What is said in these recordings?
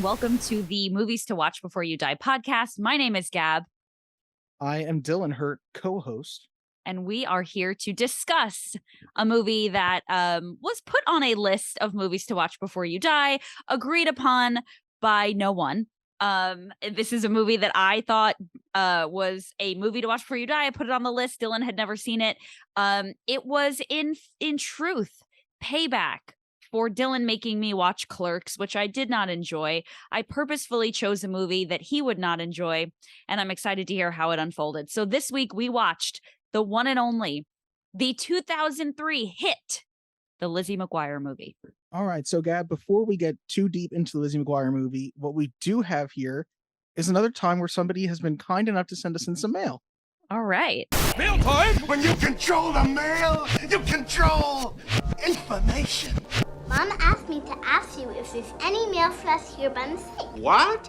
welcome to the Movies to Watch Before You Die podcast. My name is Gab. I am Dylan, her co-host. And we are here to discuss a movie that was put on a list of movies to watch before you die, agreed upon by no one. This is a movie that I thought was a movie to watch before you die. I put it on the list. Dylan had never seen it. It was in truth payback for Dylan making me watch Clerks, which I did not enjoy. I purposefully chose a movie that he would not enjoy, and I'm excited to hear how it unfolded. So this week we watched the one and only, the 2003 hit, the Lizzie McGuire movie. All right, so Gab, before we get too deep into the Lizzie McGuire movie, what we do have here is another time where somebody has been kind enough to send us in some mail. All right. Mail time! When you control the mail, you control information. Mom asked me to ask you if there's any mail for us here by mistake. What?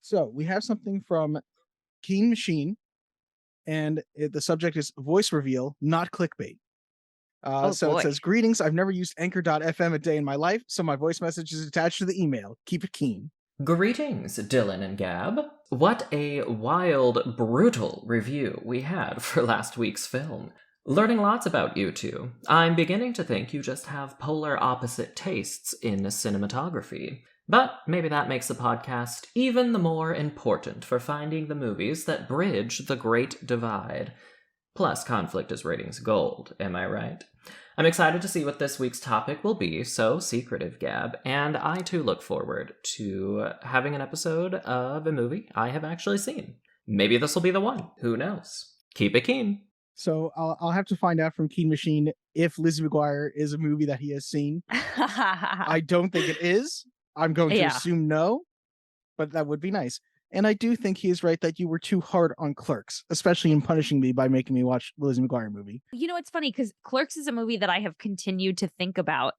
So we have something from Keen Machine, and the subject is voice reveal, not clickbait. So it says, greetings, I've never used anchor.fm a day in my life, so my voice message is attached to the email. Keep it keen. Greetings, Dylan and Gab. What a wild, brutal review we had for last week's film. Learning lots about you two. I'm beginning to think you just have polar opposite tastes in cinematography. But maybe that makes the podcast even the more important for finding the movies that bridge the great divide. Plus, conflict is ratings gold, am I right? I'm excited to see what this week's topic will be, so secretive, Gab, and I too look forward to having an episode of a movie I have actually seen. Maybe this will be the one, who knows? Keep it keen. So I'll have to find out from Keen Machine if Lizzie McGuire is a movie that he has seen. I don't think it is. I'm going to assume no, but that would be nice. And I do think he is right that you were too hard on Clerks, especially in punishing me by making me watch the Lizzie McGuire movie. You know, it's funny because Clerks is a movie that I have continued to think about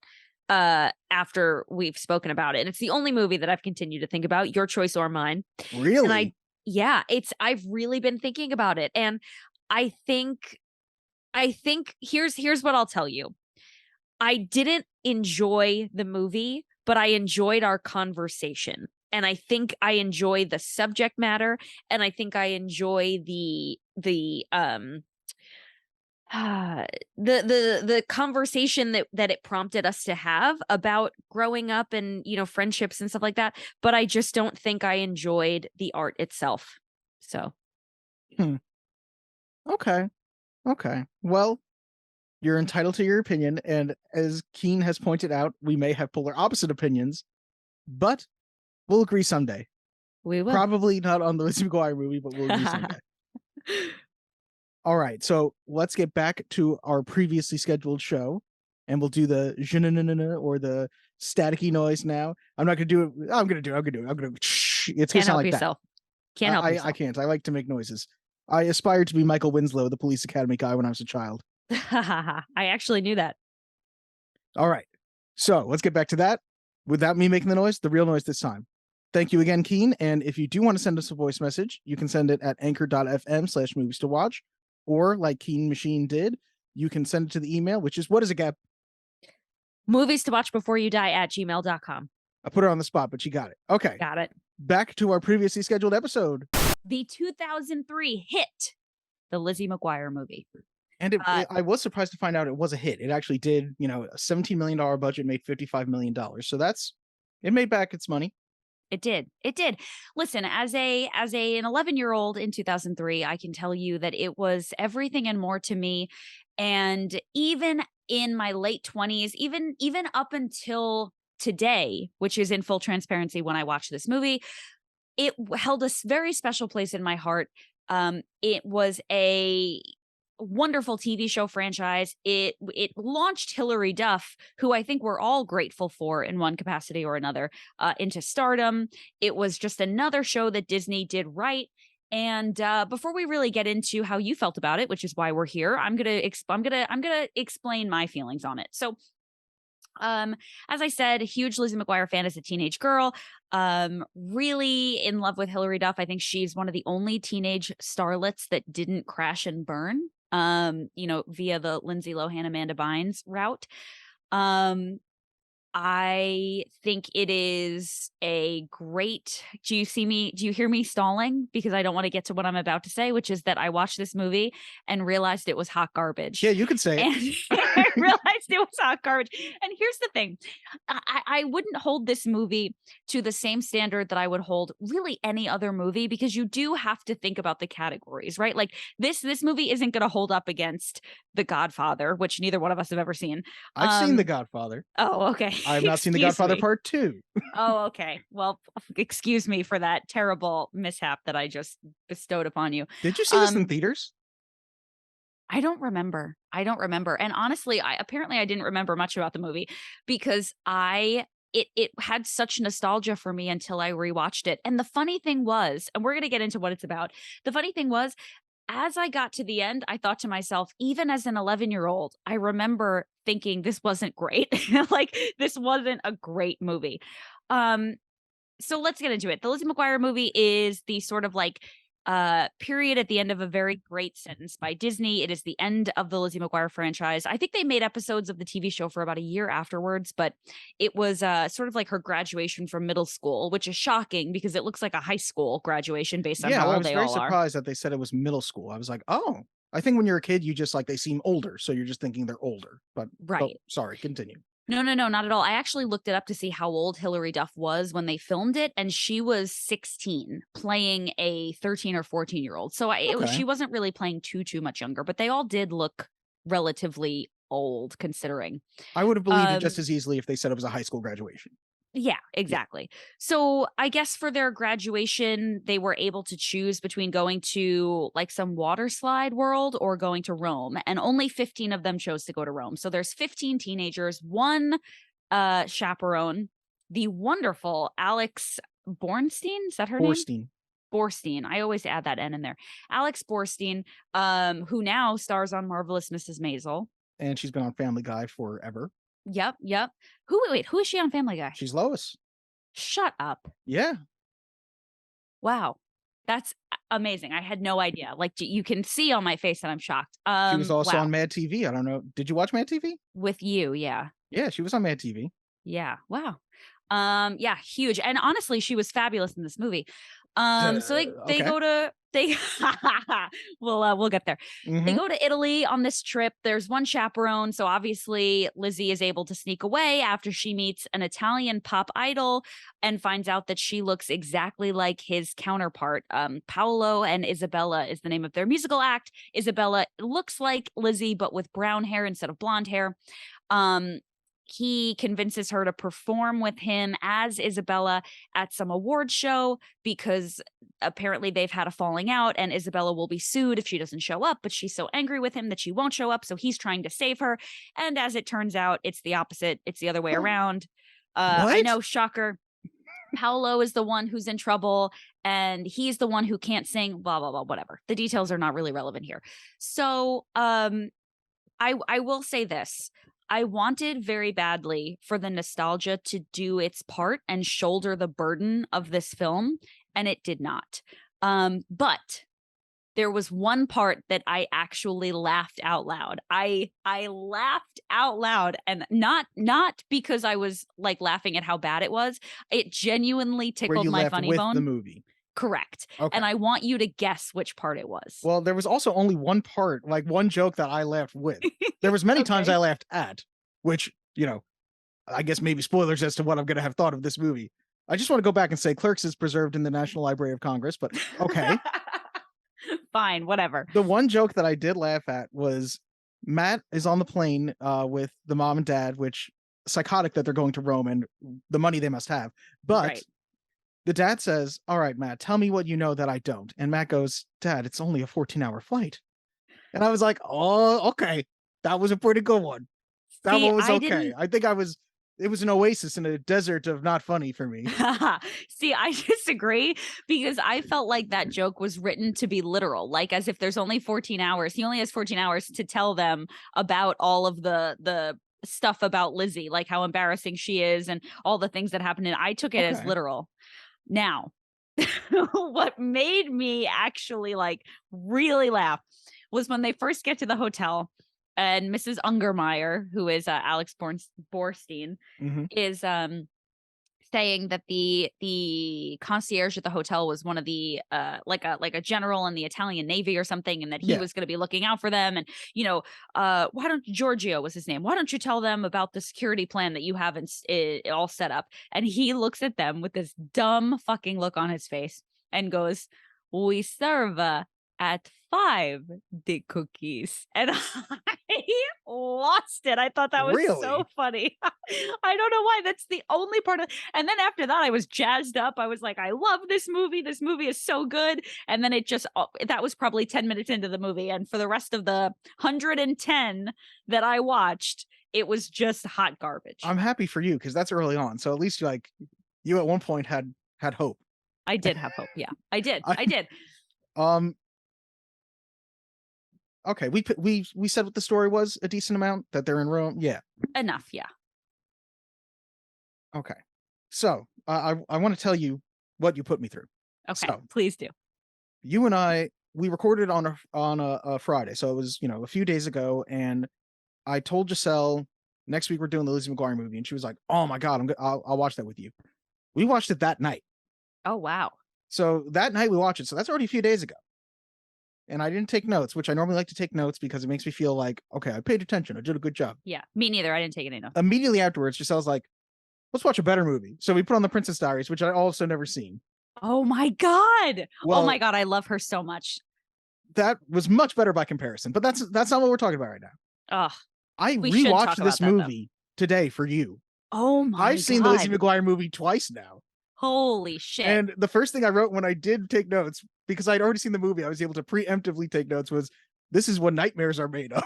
after we've spoken about it. And it's the only movie that I've continued to think about, your choice or mine. Really? And I've really been thinking about it. And I think here's what I'll tell you. I didn't enjoy the movie, but I enjoyed our conversation. And I think I enjoy the subject matter, and I think I enjoy the conversation that it prompted us to have about growing up and, you know, friendships and stuff like that. But I just don't think I enjoyed the art itself. So. Okay. Well, you're entitled to your opinion, and as Keen has pointed out, we may have polar opposite opinions, but we'll agree someday. We will. Probably not on the Lizzie McGuire movie, but we'll agree someday. All right, so let's get back to our previously scheduled show, and we'll do the or the staticky noise now. I'm not going to do it. I'm going to do it. It's going to sound like yourself. That. Can't help yourself. I can't. I like to make noises. I aspired to be Michael Winslow, the Police Academy guy, when I was a child. I actually knew that. All right. So let's get back to that. Without me making the noise, the real noise this time. Thank you again, Keen. And if you do want to send us a voice message, you can send it at anchor.fm/movies to watch. Or like Keen Machine did, you can send it to the email, which is, what is it, Gab? Movies to watch before you die @gmail.com. I put her on the spot, but she got it. Okay. Got it. Back to our previously scheduled episode. The 2003 hit, the Lizzie McGuire movie. And I was surprised to find out it was a hit. It actually did, a $17 million budget, made $55 million. So it made back its money. It did. Listen, as an 11-year-old in 2003, I can tell you that it was everything and more to me. And even in my late 20s, even up until today, which is in full transparency when I watched this movie, it held a very special place in my heart. It was a wonderful TV show franchise. It launched Hilary Duff, who I think we're all grateful for in one capacity or another, into stardom. It was just another show that Disney did right. And before we really get into how you felt about it, which is why we're here, I'm gonna explain my feelings on it. So, as I said, huge Lizzie McGuire fan as a teenage girl. Really in love with Hilary Duff. I think she's one of the only teenage starlets that didn't crash and burn. Via the Lindsay Lohan, Amanda Bynes route. I think it is a great do you hear me stalling? Because I don't wanna get to what I'm about to say, which is that I watched this movie and realized it was hot garbage. Yeah, you could say it. And I realized it was hot garbage. And here's the thing, I wouldn't hold this movie to the same standard that I would hold really any other movie because you do have to think about the categories, right? Like, this movie isn't gonna hold up against The Godfather, which neither one of us have ever seen. I've seen The Godfather. Oh, okay. I have not seen The Excuse Godfather me. Part 2. Oh, okay. Well, excuse me for that terrible mishap that I just bestowed upon you. Did you see this in theaters? I don't remember. I don't remember. And honestly, I didn't remember much about the movie because it had such nostalgia for me until I rewatched it. And the funny thing was, and we're going to get into what it's about. The funny thing was, as I got to the end, I thought to myself, even as an 11-year-old, I remember thinking this wasn't great. Like, this wasn't a great movie. Um, so let's get into it. The Lizzie McGuire movie is the sort of like period at the end of a very great sentence by Disney. It is the end of the Lizzie McGuire franchise. I think they made episodes of the TV show for about a year afterwards, but it was sort of like her graduation from middle school, which is shocking because it looks like a high school graduation based on Yeah, how I old was they very all are. surprised that they said it was middle school. I was like, oh, I think when you're a kid, you just like they seem older, so you're just thinking they're older. But Right. sorry, continue. No, no, no, not at all. I actually looked it up to see how old Hilary Duff was when they filmed it, and she was 16, playing a 13 or 14-year-old. So Okay. she wasn't really playing too much younger, but they all did look relatively old considering. I would have believed it just Um, as easily if they said it was a high school graduation. yeah, Yeah. exactly. So I guess for their graduation, they were able to choose between going to like some water slide world or going to Rome, and only 15 of them chose to go to Rome. So there's 15 teenagers, one chaperone, the wonderful Alex Bornstein. Is that her name? Borstein. Borstein. I always add that N in there. Alex Borstein, who now stars on Marvelous Mrs. Maisel. And she's been on Family Guy forever. Yep, yep. Who is she on Family Guy? She's Lois. Shut up. Yeah. Wow. That's amazing. I had no idea. Like, you can see on my face that I'm shocked. She was also Wow. on Mad TV. I don't know. Did you watch Mad TV? With you, yeah. Yeah, she was on Mad TV. Yeah. Wow. Yeah, huge. And honestly, she was fabulous in this movie. So they Okay. go to they we'll get there. They Mhm. go to Italy on this trip. There's one chaperone, so obviously Lizzie is able to sneak away after she meets an Italian pop idol and finds out that she looks exactly like his counterpart. Paolo and Isabella is the name of their musical act. Isabella looks like Lizzie but with brown hair instead of blonde hair. Um he convinces her to perform with him as Isabella at some award show because apparently they've had a falling out and Isabella will be sued if she doesn't show up, but she's so angry with him that she won't show up, so he's trying to save her. And as it turns out, it's the opposite. It's the other way around. I What? know, shocker. Paolo is the one who's in trouble and he's the one who can't sing, blah, blah, blah, whatever. The details are not really relevant here. So I will say this. I wanted very badly for the nostalgia to do its part and shoulder the burden of this film, and it did not. But there was one part that I actually laughed out loud. I laughed out loud, and not because I was like laughing at how bad it was. It genuinely Where tickled you my left funny with bone. the movie. Correct. Okay. And I want you to guess which part it was. Well, there was also only one part, like one joke that I laughed with. There was many times Okay. I laughed at, which, I guess maybe spoilers as to what I'm going to have thought of this movie. I just want to go back and say Clerks is preserved in the National Library of Congress, but okay. Fine, whatever. The one joke that I did laugh at was Matt is on the plane with the mom and dad, which psychotic that they're going to Rome and the money they must have. But Right. the dad says, "All right, Matt, tell me what you know that I don't." And Matt goes, "Dad, it's only a 14-hour flight." And I was like, "Oh, okay. That was a pretty good one. That See, one was I okay." didn't I think it was an oasis in a desert of not funny for me. See, I disagree because I felt like that joke was written to be literal, like as if there's only 14 hours. He only has 14 hours to tell them about all of the stuff about Lizzie, like how embarrassing she is and all the things that happened. And I took it as Okay. literal. Now, what made me actually like really laugh was when they first get to the hotel and Mrs. Ungermeyer, who is Alex Borstein, Mhm. is saying that the concierge at the hotel was one of the like a general in the Italian Navy or something, and that he Yeah. was going to be looking out for them. And why don't Giorgio was his name? Why don't you tell them about the security plan that you have all set up? And he looks at them with this dumb fucking look on his face and goes, "We serve at 5 the cookies." And I lost it. I thought that was Really? so funny. I don't know why. That's the only part of. And then after that, I was jazzed up. I was like, I love this movie. This movie is so good. And then it just, that was probably 10 minutes into the movie. And for the rest of the 110 that I watched, it was just hot garbage. I'm happy for you because that's early on. So at least you at one point had hope. I did have hope. Yeah, I did. I did. Okay, we said what the story was a decent amount, that they're in Rome. Yeah. Enough. Yeah. Okay. So I want to tell you what you put me through. Okay. So, please do. you and we recorded on a Friday, so it was a few days ago, and I told Giselle next week we're doing the Lizzie McGuire movie, and she was like, "Oh my god, I'll watch that with you." We watched it that night. Oh wow. So that night we watched it. So that's already a few days ago. And I didn't take notes, which I normally like to take notes because it makes me feel like, okay, I paid attention. I did a good job. Yeah, me neither. I didn't take any notes. Immediately afterwards, Giselle's like, let's watch a better movie. So we put on The Princess Diaries, which I also never seen. Oh my God. Well, oh my God. I love her so much. That was much better by comparison, but that's not what we're talking about right now. Oh, I rewatched this movie today for you. Oh my God. I've seen the Lizzie McGuire movie twice now. Holy shit. And the first thing I wrote when I did take notes, because I'd already seen the movie, I was able to preemptively take notes, was, this is what nightmares are made of.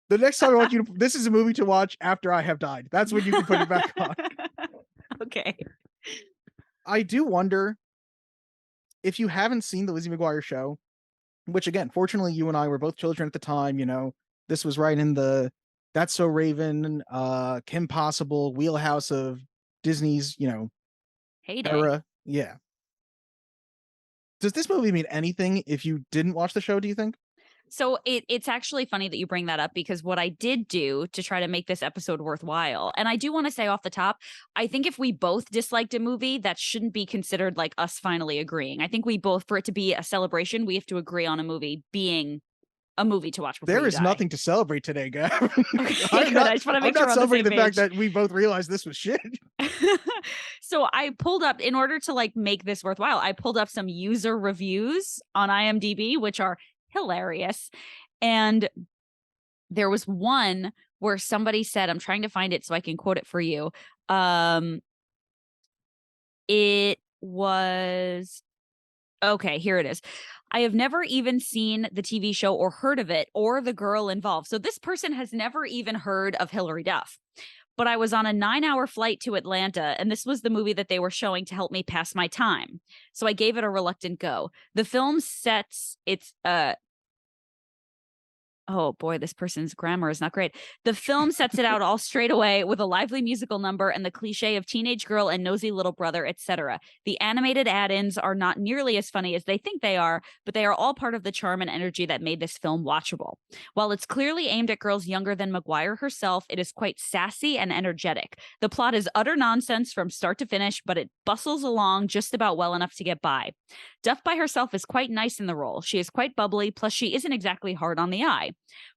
The next time I want you to, this is a movie to watch after I have died. That's when you can put it back on. Okay. I do wonder if you haven't seen the Lizzie McGuire show, which again, fortunately you and I were both children at the time, this was right in the That's So Raven, Kim Possible wheelhouse of Disney's, heyday. Era. Yeah. Does this movie mean anything if you didn't watch the show, do you think? So it's actually funny that you bring that up, because what I did do to try to make this episode worthwhile, and I do want to say off the top, I think if we both disliked a movie, that shouldn't be considered like us finally agreeing. I think we both, for it to be a celebration, we have to agree on a movie being a movie to watch before There you is die. Nothing to celebrate today, Gab. Okay, I just want to make sure I'm not celebrating the fact that we both realized this was shit. So I pulled up, in order to like make this worthwhile, I pulled up some user reviews on IMDb, which are hilarious. And there was one where somebody said, I'm trying to find it so I can quote it for you. It was, okay, here it is. I have never even seen the TV show or heard of it or the girl involved. So this person has never even heard of Hilary Duff. But I was on a 9-hour flight to Atlanta, and this was the movie that they were showing to help me pass my time. So I gave it a reluctant go. The film sets its oh boy, this person's grammar is not great. The film sets it out all straight away with a lively musical number and the cliche of teenage girl and nosy little brother, etc. The animated add-ins are not nearly as funny as they think they are, but they are all part of the charm and energy that made this film watchable. While it's clearly aimed at girls younger than McGuire herself, it is quite sassy and energetic. The plot is utter nonsense from start to finish, but it bustles along just about well enough to get by. Duff by herself is quite nice in the role. She is quite bubbly, plus she isn't exactly hard on the eye.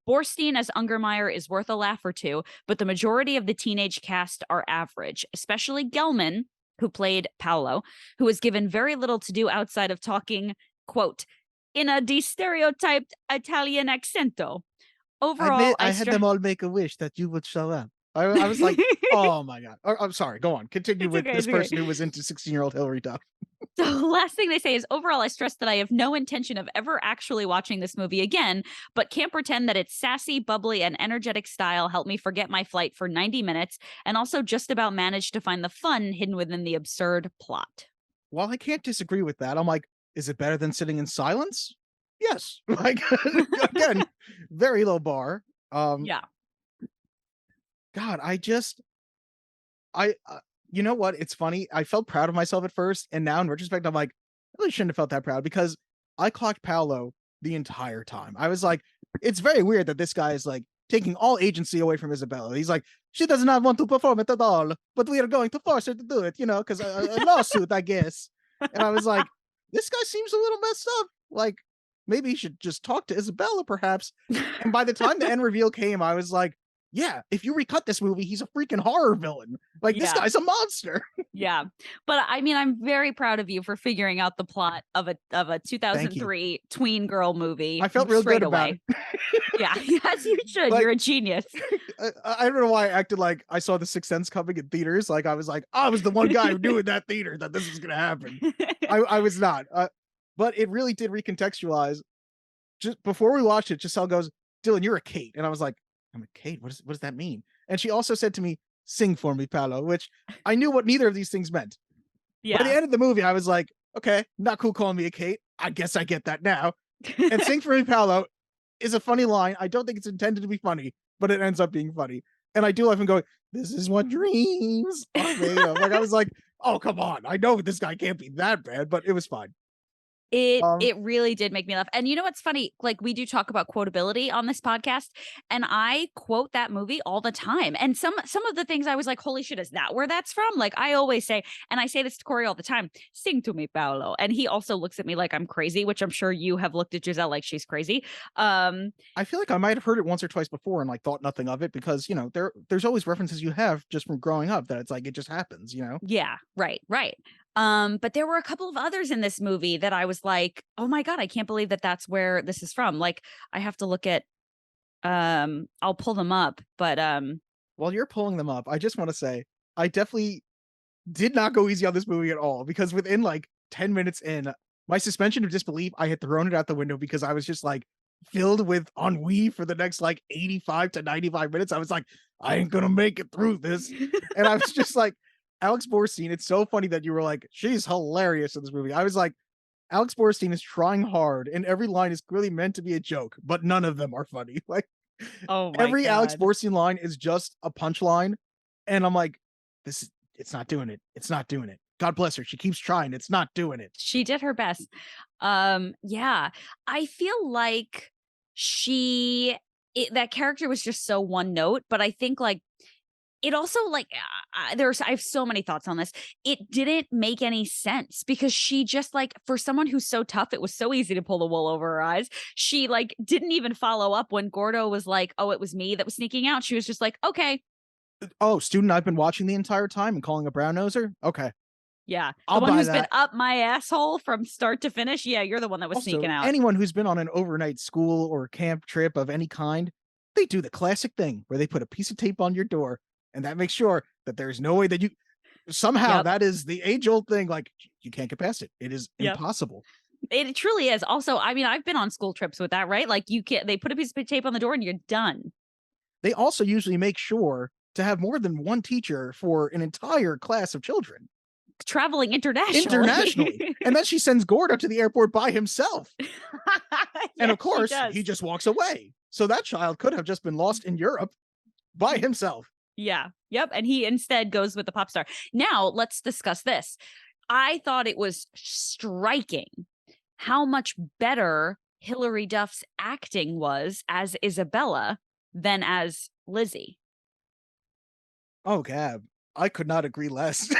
Borstein as Ungermeyer is worth a laugh or two, but the majority of the teenage cast are average, especially Gelman, who played Paolo, who was given very little to do outside of talking, quote, in a de-stereotyped Italian accento. Overall, I had them all make a wish that you would show up. I was like, oh my God. I'm sorry. Go on. Continue with this person who was into 16-year-old Hilary Duff. So the last thing they say is, overall, I stress that I have no intention of ever actually watching this movie again, but can't pretend that its sassy, bubbly, and energetic style helped me forget my flight for 90 minutes, and also just about managed to find the fun hidden within the absurd plot. Well, I can't disagree with that. I'm like, is it better than sitting in silence? Yes. Like, again, very low bar. Yeah. God, you know what? It's funny. I felt proud of myself at first, and now in retrospect, I'm like, I really shouldn't have felt that proud, because I clocked Paolo the entire time. I was like, it's very weird that this guy is like taking all agency away from Isabella. He's like, she does not want to perform it at all, but we are going to force her to do it, because a lawsuit, I guess. And I was like, this guy seems a little messed up. Like, maybe he should just talk to Isabella, perhaps. And by the time the end reveal came, I was like, yeah, if you recut this movie, he's a freaking horror villain. Like, this guy's a monster. Yeah. But I mean, I'm very proud of you for figuring out the plot of a 2003 tween girl movie. I felt real good about it. Yeah, yes, you should. Like, you're a genius. I don't know why I acted like I saw The Sixth Sense coming in theaters. Like, I was like, I was the one guy who knew in that theater that this was going to happen. I was not. But it really did recontextualize. Just before we watched it, Giselle goes, Dylan, you're a Kate. And I was like, I'm a Kate? What does that mean? And she also said to me, sing for me, Paolo, which I knew what neither of these things meant. Yeah. By the end of the movie, I was like, okay, not cool calling me a Kate. I guess I get that now. And sing for me, Paolo is a funny line. I don't think it's intended to be funny, but it ends up being funny. And I do love him going, this is what dreams are made of. Like, I was like, oh, come on. I know this guy can't be that bad, but it was fine. It really did make me laugh. And you know what's funny? Like, we do talk about quotability on this podcast, and I quote that movie all the time. And some of the things I was like, holy shit, is that where that's from? Like, I always say, and I say this to Corey all the time, sing to me, Paolo. And he also looks at me like I'm crazy, which I'm sure you have looked at Giselle like she's crazy. I feel like I might have heard it once or twice before and like thought nothing of it because, there's always references you have just from growing up that it's like, it just happens, Yeah, right. But there were a couple of others in this movie that I was like, oh my God, I can't believe that that's where this is from. Like, I have to look at, I'll pull them up, but, while you're pulling them up, I just want to say, I definitely did not go easy on this movie at all because within like 10 minutes in, my suspension of disbelief, I had thrown it out the window because I was just like filled with ennui for the next like 85 to 95 minutes. I was like, I ain't gonna make it through this. And I was just like, Alex Borstein, it's so funny that you were like, she's hilarious in this movie. I was like, Alex Borstein is trying hard, and every line is clearly meant to be a joke, but none of them are funny. Like, every God. Alex Borstein line is just a punchline, and I'm like, it's not doing it. It's not doing it. God bless her. She keeps trying. It's not doing it. She did her best. Yeah, I feel like that character was just so one note, but I think like, it also like I have so many thoughts on this. It didn't make any sense because she just like, for someone who's so tough, it was so easy to pull the wool over her eyes. She like didn't even follow up when Gordo was like, oh, it was me that was sneaking out. She was just like, okay. Oh, student I've been watching the entire time and calling a brown noser. Okay. Yeah. The one who's been up my asshole from start to finish. Yeah. You're the one that was sneaking out. Anyone who's been on an overnight school or camp trip of any kind, they do the classic thing where they put a piece of tape on your door. And that makes sure that there's no way that you somehow that is the age old thing. Like, you can't get past it. It is impossible. It truly is. Also, I mean, I've been on school trips with that, right? Like, they put a piece of tape on the door and you're done. They also usually make sure to have more than one teacher for an entire class of children. Traveling internationally. And then she sends Gordo to the airport by himself. And of course, he just walks away. So that child could have just been lost in Europe by himself. Yeah. Yep. And he instead goes with the pop star. Now let's discuss this. I thought it was striking how much better Hilary Duff's acting was as Isabella than as Lizzie. Oh, Gab, I could not agree less.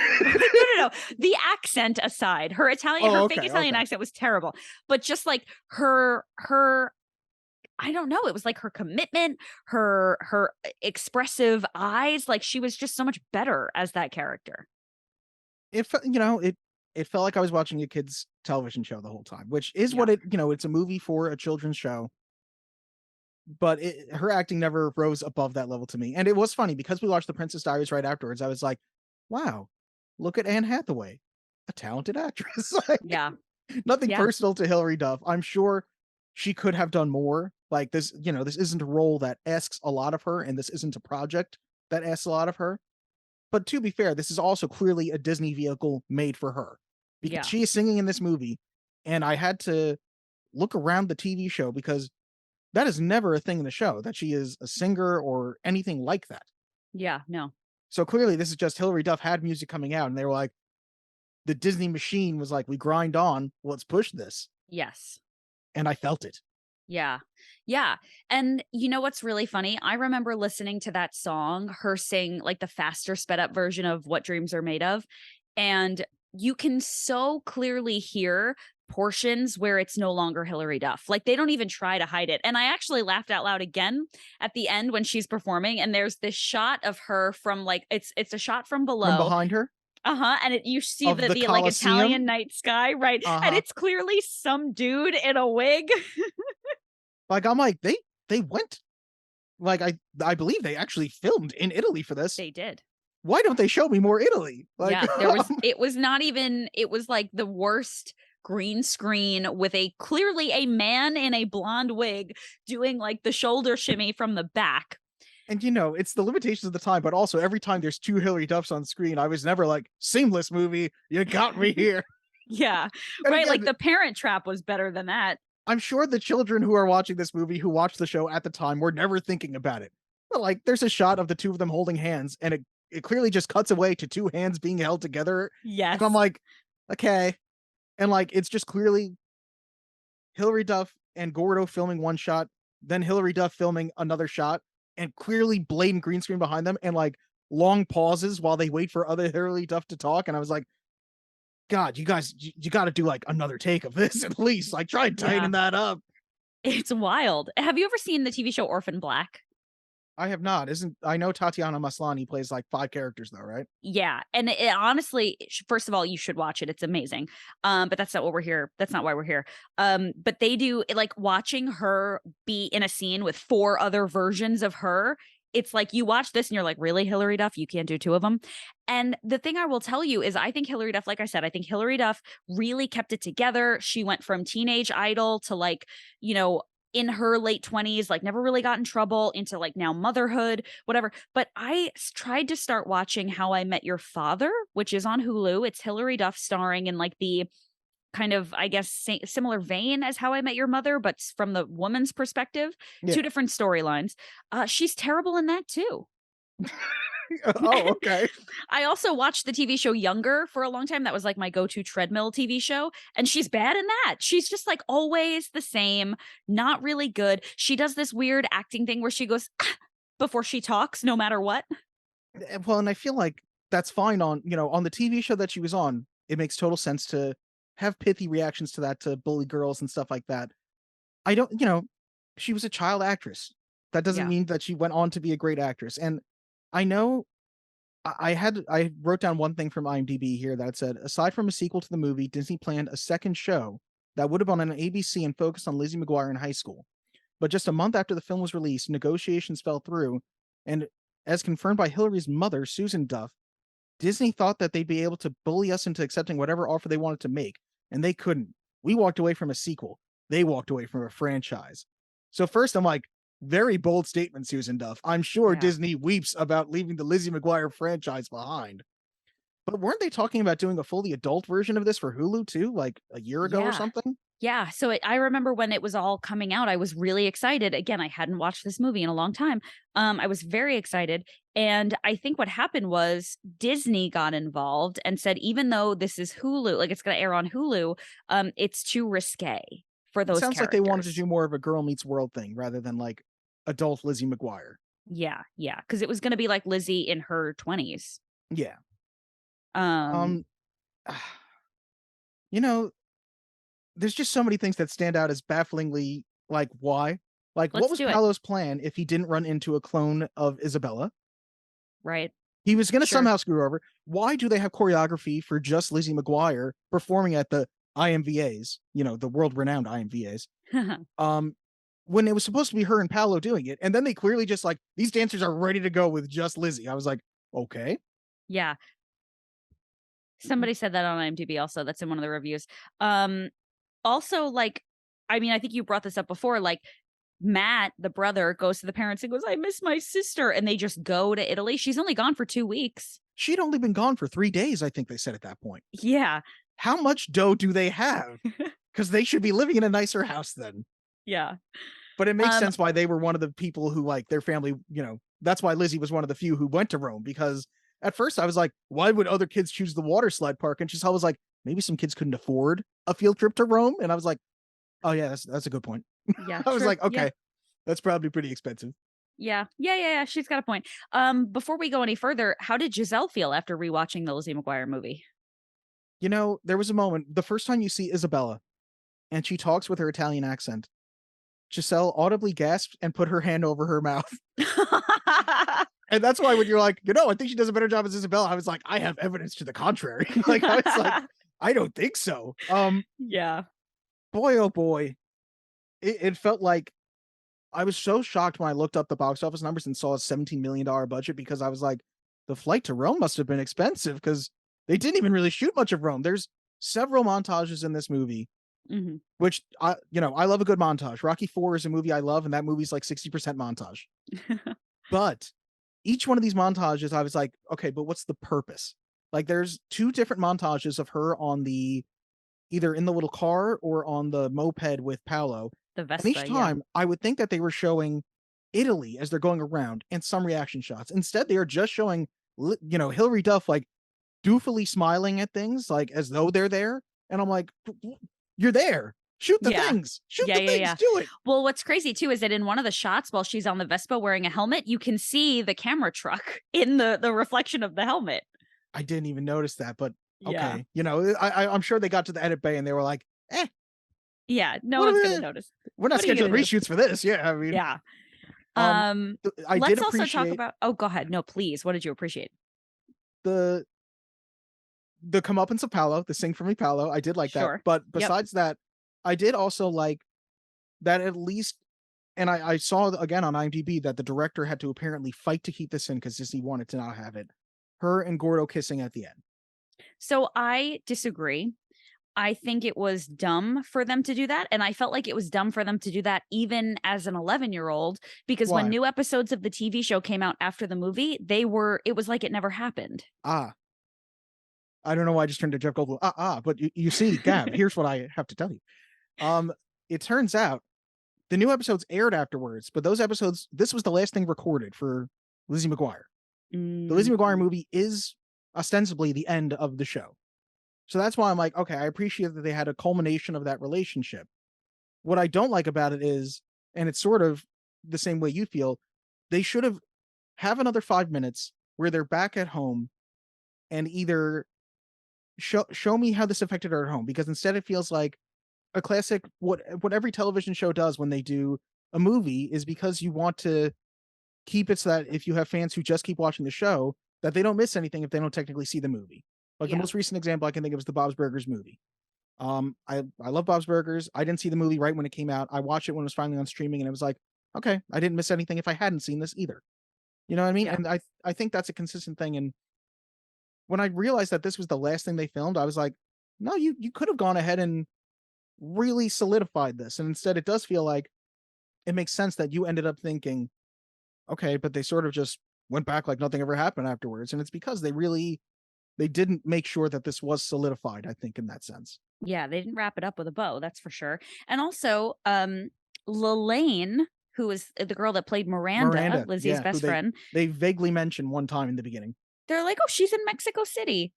No. The accent aside, her fake Italian accent was terrible. But just like her I don't know. It was like her commitment, her expressive eyes. Like, she was just so much better as that character. It felt like I was watching a kid's television show the whole time, which is what it's a movie for a children's show. But her acting never rose above that level to me. And it was funny because we watched The Princess Diaries right afterwards. I was like, wow, look at Anne Hathaway, a talented actress. Nothing personal to Hilary Duff. I'm sure she could have done more. Like, this, this isn't a role that asks a lot of her, and this isn't a project that asks a lot of her. But to be fair, this is also clearly a Disney vehicle made for her. Because she is singing in this movie, and I had to look around the TV show because that is never a thing in the show, that she is a singer or anything like that. Yeah, no. So clearly this is just Hilary Duff had music coming out, and they were like, the Disney machine was like, we grind on, let's push this. Yes. And I felt it. Yeah. Yeah. And you know what's really funny? I remember listening to that song, her sing like the faster sped up version of What Dreams Are Made Of. And you can so clearly hear portions where it's no longer Hilary Duff. Like they don't even try to hide it. And I actually laughed out loud again at the end when she's performing and there's this shot of her from like it's a shot from From below. behind her? Uh-huh, and you see Of the the like Colosseum? Italian night sky, right? And Uh-huh. it's clearly some dude in a wig. Like, I'm like, they went like, I believe they actually filmed in Italy for this. They did. Why don't they show me more Italy? Like, Yeah, it was not even it was like the worst green screen with a clearly a man in a blonde wig doing like the shoulder shimmy from the back. and it's the limitations of the time, but also every time there's two Hilary Duffs on screen, I was never like, seamless movie, you got me here. Yeah, And right, like again, The Parent Trap was better than that. I'm sure the children who are watching this movie who watched the show at the time were never thinking about it. But like there's a shot of the two of them holding hands, and it clearly just cuts away to two hands being held together. And I'm Yes. like, okay. And like it's just clearly Hilary Duff and Gordo filming one shot, then Hilary Duff filming another shot, and clearly blatant green screen behind them, and like long pauses while they wait for other Hilary Duff to talk. And I was like, God, you guys, you got to do like another take of this at least. Like, try and Yeah. tighten that up. It's wild. Have you ever seen the TV show Orphan Black? I have not. Isn't I know Tatiana Maslany plays like 5 characters though, right? Yeah, and it honestly, first of all, you should watch it. It's amazing. But that's not what we're here. That's not why we're here. But they do like watching her be in a scene with 4 other versions of her. It's like you watch this and you're like, really, Hilary Duff? You can't do 2 of them. And the thing I will tell you is, I think Hilary Duff, like I said, I think Hilary Duff really kept it together. She went from teenage idol to like, you know, in her late 20s, like never really got in trouble into like now motherhood, whatever. But tried to start watching How I Met Your Father, which is on Hulu. It's Hilary Duff starring in like the kind of, I guess, similar vein as How I Met Your Mother, but from the woman's perspective, Yeah. 2 different storylines. She's terrible in that too. Oh, okay. I also watched the TV show Younger for a long time. That was like my go-to treadmill TV show. And she's bad in that. She's just like always the same, not really good. She does this weird acting thing where she goes before she talks, no matter what. Well, and I feel like that's fine on, on the TV show that she was on. It makes total sense to have pithy reactions to that, to bully girls and stuff like that. I don't, she was a child actress. That doesn't Yeah. mean that she went on to be a great actress. And I know I wrote down one thing from IMDb here that said, aside from a sequel to the movie, Disney planned a second show that would have been on ABC and focused on Lizzie McGuire in high school. But just a month after the film was released, negotiations fell through, and as confirmed by Hilary's mother, Susan Duff, Disney thought that they'd be able to bully us into accepting whatever offer they wanted to make, and they couldn't. We walked away from a sequel. They walked away from a franchise. So first, I'm like, very bold statement, Susan Duff. I'm sure Yeah. Disney weeps about leaving the Lizzie McGuire franchise behind. But weren't they talking about doing a fully adult version of this for Hulu too, like a year ago or Yeah. something? Yeah, so I remember when it was all coming out, I was really excited. Again, I hadn't watched this movie in a long time. I was very excited, and I think what happened was Disney got involved and said, even though this is Hulu, like it's going to air on Hulu, it's too risque for It those sounds like they wanted to characters. do more of a Girl Meets World thing rather than like adult Lizzie McGuire. Yeah, yeah, because it was going to be like Lizzie in her 20s. Yeah. Um, Um, you know, there's just so many things that stand out as bafflingly like why? Like what let's was do it. Paolo's plan if he didn't run into a clone of Isabella? Right. He was going to Sure. somehow screw her over. Why do they have choreography for just Lizzie McGuire performing at the IMVAs, the world-renowned IMVAs? When it was supposed to be her and Paolo doing it, and then they clearly just like, these dancers are ready to go with just Lizzie. I was like, okay. Yeah. Somebody said that on IMDb also. That's in one of the reviews. Also, like, I mean, I think you brought this up before, like, Matt, the brother, goes to the parents and goes, I miss my sister. And they just go to Italy. She's only gone for 2 weeks. She'd only been gone for 3 days, I think they said at that point. Yeah. How much dough do they have? Because they should be living in a nicer house then. Yeah. But it makes sense why they were one of the people who, like, their family, that's why Lizzie was one of the few who went to Rome. Because at first I was like, why would other kids choose the water slide park? And I was like, maybe some kids couldn't afford a field trip to Rome. And I was like, oh yeah, that's a good point. Yeah, I was true. like, Yeah. okay, that's probably pretty expensive. Yeah. She's got a point. Before we go any further, how did Giselle feel after rewatching the Lizzie McGuire movie? You know, there was a moment, the first time you see Isabella and she talks with her Italian accent, Giselle audibly gasped and put her hand over her mouth. And that's why when you're like, I think she does a better job as Isabella, I was like, I have evidence to the contrary. Like, I was like, I don't think so. Yeah. Boy, oh boy. It felt like I was so shocked when I looked up the box office numbers and saw a $17 million budget, because I was like, the flight to Rome must have been expensive, because they didn't even really shoot much of Rome. There's several montages in this movie, which I love a good montage. Rocky IV is a movie I love, and that movie's like 60% montage. But each one of these montages, I was like, okay, but what's the purpose? Like, there's 2 different montages of her on either in the little car or on the moped with Paolo. The And each Vespa, yeah. time I would think that they were showing Italy as they're going around and some reaction shots. Instead, they are just showing, Hilary Duff like doofily smiling at things, like as though they're there. And I'm like, you're there. Shoot the things. Shoot the things. Do it. Well, what's crazy too is that in one of the shots while she's on the Vespa wearing a helmet, you can see the camera truck in the reflection of the helmet. I didn't even notice that, but Yeah. okay. I'm sure they got to the edit bay and they were like, yeah, no one's gonna notice. We're not scheduling reshoots for this. Yeah, I mean, yeah. I Let's did also talk appreciate about. Oh, go ahead. No, please. What did you appreciate? the comeuppance of Paolo, the Sing for Me Paolo. I did like Sure. that, but besides that, I did also like that at least. And I saw again on IMDb that the director had to apparently fight to keep this in because Disney wanted to not have it. Her and Gordo kissing at the end. So I disagree. I think it was dumb for them to do that. And I felt like it was dumb for them to do that even as an 11-year-old, because Why? when new episodes of the TV show came out after the movie, it was like it never happened. I don't know why I just turned to Jeff Goldblum. But you see, Gab, here's what I have to tell you. It turns out the new episodes aired afterwards, but those episodes, this was the last thing recorded for Lizzie McGuire. The Lizzie McGuire movie is ostensibly the end of the show. So that's why I'm like, okay, I appreciate that they had a culmination of that relationship. What I don't like about it is, and it's sort of the same way you feel, they should have another 5 minutes where they're back at home and either show me how this affected her at home, because instead it feels like a classic, what every television show does when they do a movie is because you want to keep it so that if you have fans who just keep watching the show, that they don't miss anything if they don't technically see the movie. Like the most recent example I can think of is the Bob's Burgers movie. I love Bob's Burgers. I didn't see the movie right when it came out. I watched it when it was finally on streaming, and it was like, okay, I didn't miss anything if I hadn't seen this either. You know what I mean? Yeah. And I think that's a consistent thing. And when I realized that this was the last thing they filmed, I was like, no, you could have gone ahead and really solidified this. And instead it does feel like it makes sense that you ended up thinking, okay, but they sort of just went back like nothing ever happened afterwards. And it's because they didn't make sure that this was solidified, I think, in that sense. Yeah, they didn't wrap it up with a bow, that's for sure. And also, Lelaine, who was the girl that played Miranda, Lizzie's best friend. They vaguely mentioned one time in the beginning. They're like, oh, she's in Mexico City.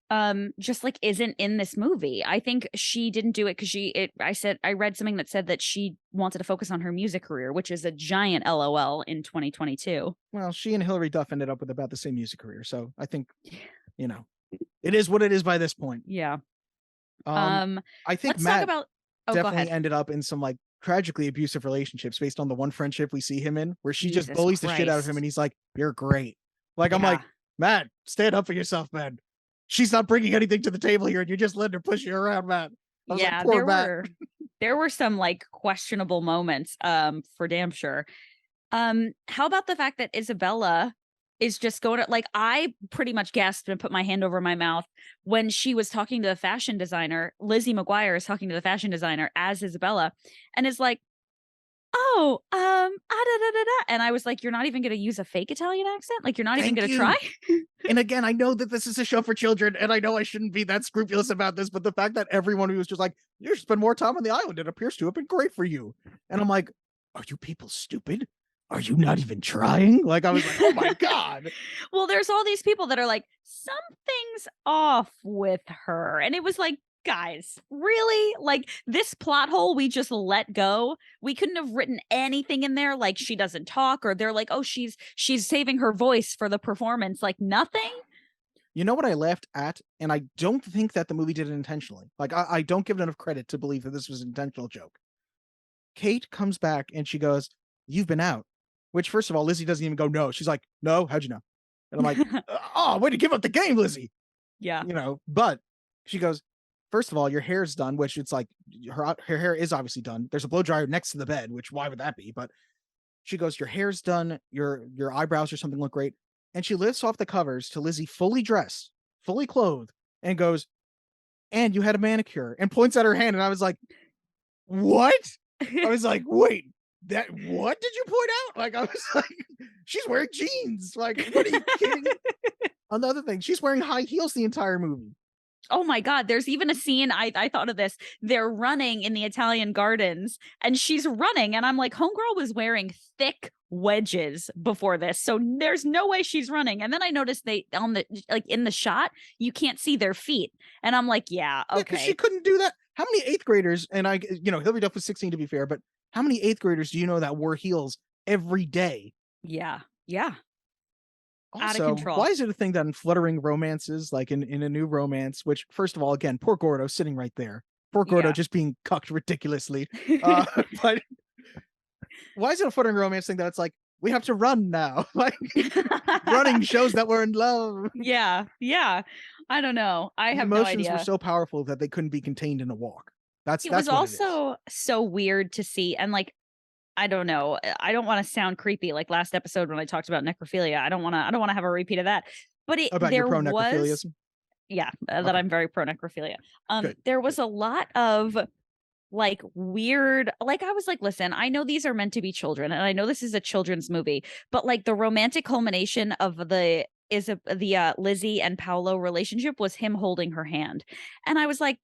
Just like isn't in this movie. I think she didn't do it because I read something that said that she wanted to focus on her music career, which is a giant LOL in 2022. Well, she and Hilary Duff ended up with about the same music career. So I think, it is what it is by this point. Yeah. I think let's Matt talk about definitely ended up in some like tragically abusive relationships based on the one friendship we see him in, where she just bullies the shit out of him and he's like, you're great. Like, I'm like, Matt, stand up for yourself, man. She's not bringing anything to the table here and you're just letting her push you around, Matt. Yeah, like, there were some like questionable moments for damn sure. How about the fact that Isabella is just going to, like, I pretty much gasped and put my hand over my mouth when she was talking to the fashion designer. Lizzie McGuire is talking to the fashion designer as Isabella and is like, oh, and I was like, you're not even going to use a fake Italian accent? Like, you're not even going to try? And again, I know that this is a show for children, and I know I shouldn't be that scrupulous about this, but the fact that everyone who was just like, you spend more time on the island, it appears to have been great for you. And I'm like, are you people stupid? Are you not even trying? Like, I was like, oh my God. Well, there's all these people that are like, something's off with her. And it was like, Guys, really? Like, this plot hole we just let go? We couldn't have written anything in there, like she doesn't talk, or they're like, "Oh, she's saving her voice for the performance." Like, nothing? You know what I laughed at? And I don't think that the movie did it intentionally. Like, I don't give it enough credit to believe that this was an intentional joke. Kate comes back and she goes, "You've been out." Which, first of all, Lizzie doesn't even go, "No." She's like, "No, how'd you know?" And I'm like, "Oh, way to give up the game, Lizzie." Yeah. But she goes, "First of all, your hair's done," which it's like her hair is obviously done. There's a blow dryer next to the bed, which why would that be? But she goes, "Your hair's done, your eyebrows or something look great." And she lifts off the covers to Lizzie fully dressed, fully clothed, and goes, "And you had a manicure," and points at her hand. And I was like, "What?" I was like, "Wait, that what did you point out?" Like, I was like, "She's wearing jeans." Like, what are you kidding? Another thing, she's wearing high heels the entire movie. Oh my God. There's even a scene. I thought of this. They're running in the Italian gardens and she's running. And I'm like, homegirl was wearing thick wedges before this. So there's no way she's running. And then I noticed they on the like in the shot, you can't see their feet. And I'm like, yeah, Yeah, because she okay. couldn't do that. How many eighth graders, and Hillary Duff was 16 to be fair, but how many eighth graders do you know that wore heels every day? Yeah. Yeah. Out of Also, control. why is it a thing that in fluttering romances, like in a new romance, which first of all, again, poor Gordo sitting right there. Poor Gordo Yeah. just being cucked ridiculously. But why is it a fluttering romance thing that it's like, we have to run now? Like running shows that we're in love. Yeah. Yeah. I don't know. I The have no emotions were idea. so powerful that they couldn't be contained in a walk. It was That's what it is. also so weird to see. And like, I don't know. I don't want to sound creepy like last episode when I talked about necrophilia. I don't want to have a repeat of that. But About your there pro was necrophilias. yeah, that Okay, I'm very pro necrophilia. good. There Good. was a lot of like weird like I was like, listen, I know these are meant to be children and I know this is a children's movie, but like the romantic culmination of the Lizzie and Paolo relationship was him holding her hand. And I was like,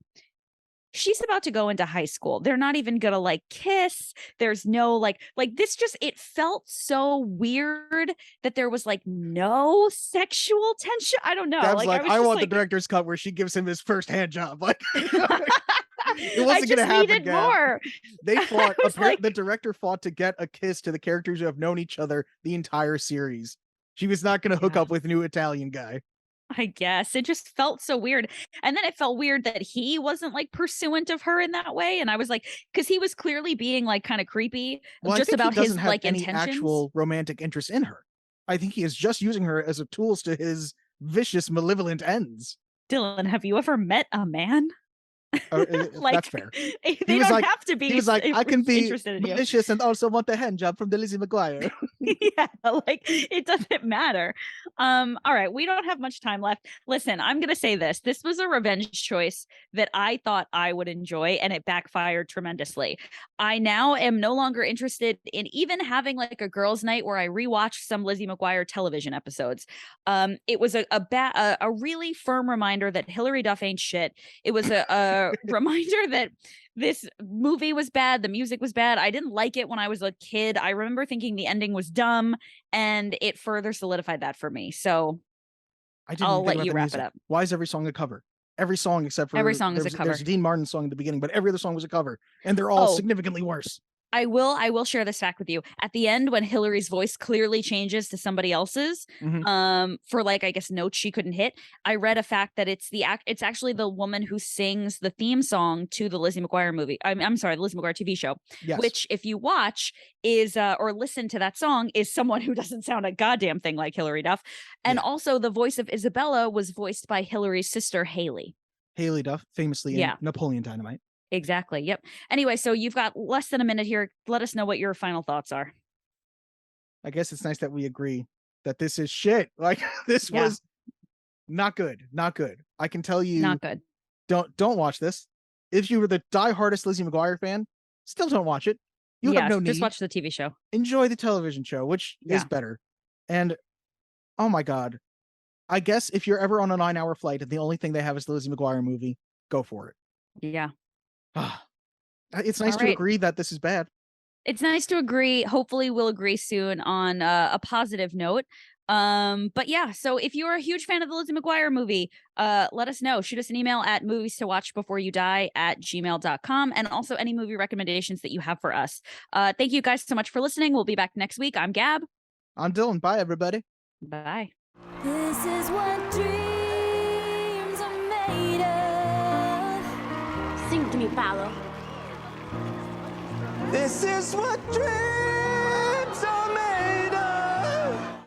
she's about to go into high school. They're not even gonna like kiss. There's no like this just it felt so weird that there was like no sexual tension. I don't know. Gab's Like I like, was I just want the like director's cut where she gives him his first hand job. Like it I wasn't gonna just happen, needed Gab. more. They I fought. was The like, director fought to get a kiss to the characters who have known each other the entire series. She was not gonna hook yeah. up with new Italian guy. I guess it just felt so weird. And then it felt weird that he wasn't like pursuant of her in that way. And I was like, because he was clearly being like kind of creepy Well, I just think he about doesn't his have like any intentions. actual romantic interest in her. I think he is just using her as a tools to his vicious, malevolent ends. Dylan, have you ever met a man? That's Like fair. He they was don't like, have to he be was like, I can be interested in you. malicious and also want the hand job from the Lizzie McGuire. Yeah, like it doesn't matter. All right, we don't have much time left. Listen, I'm gonna say this. This was a revenge choice that I thought I would enjoy, and it backfired tremendously. I now am no longer interested in even having like a girls' night where I rewatch some Lizzie McGuire television episodes. It was a really firm reminder that Hillary Duff ain't shit. It was a reminder that this movie was bad. The music was bad. I didn't like it when I was a kid. I remember thinking the ending was dumb, and it further solidified that for me. So I didn't I'll even think let about you the wrap it music. up. Why is every song a cover? Every song except Every for song is a there's cover. a Dean Martin song at the beginning, but every other song was a cover, and they're all Oh, significantly worse. I will share this fact with you. At the end, when Hillary's voice clearly changes to somebody else's, Mhm. for like I guess notes she couldn't hit, I read a fact that it's actually the woman who sings the theme song to the Lizzie McGuire movie. I'm sorry, the Lizzie McGuire TV show, Yes. which if you watch is or listen to that song is someone who doesn't sound a goddamn thing like Hillary Duff. And Yeah. also the voice of Isabella was voiced by Hillary's sister Haley. Haley Duff, famously in Yeah. Napoleon Dynamite. Exactly. Yep. Anyway, so you've got less than a minute here. Let us know what your final thoughts are. I guess it's nice that we agree that this is shit. Like this Yeah. was not good. Not good. I can tell you, Not good. don't watch this. If you were the diehardest Lizzie McGuire fan, still don't watch it. You have Yeah, no just need. watch the TV show. Enjoy the television show, which is Yeah. better. And oh my god, I guess if you're ever on a 9-hour flight and the only thing they have is the Lizzie McGuire movie, go for it. Yeah. It's nice All to right. agree that this is bad. It's nice to agree. Hopefully, we'll agree soon on a positive note. But yeah, so if you're a huge fan of the Lizzie McGuire movie, let us know. Shoot us an email at movies-to-watch-before-you-die@gmail.com, and also any movie recommendations that you have for us. Thank you guys so much for listening. We'll be back next week. I'm Gab. I'm Dylan. Bye, everybody. Bye. This is what dreams are made of. Sing to me, Paolo. This is what dreams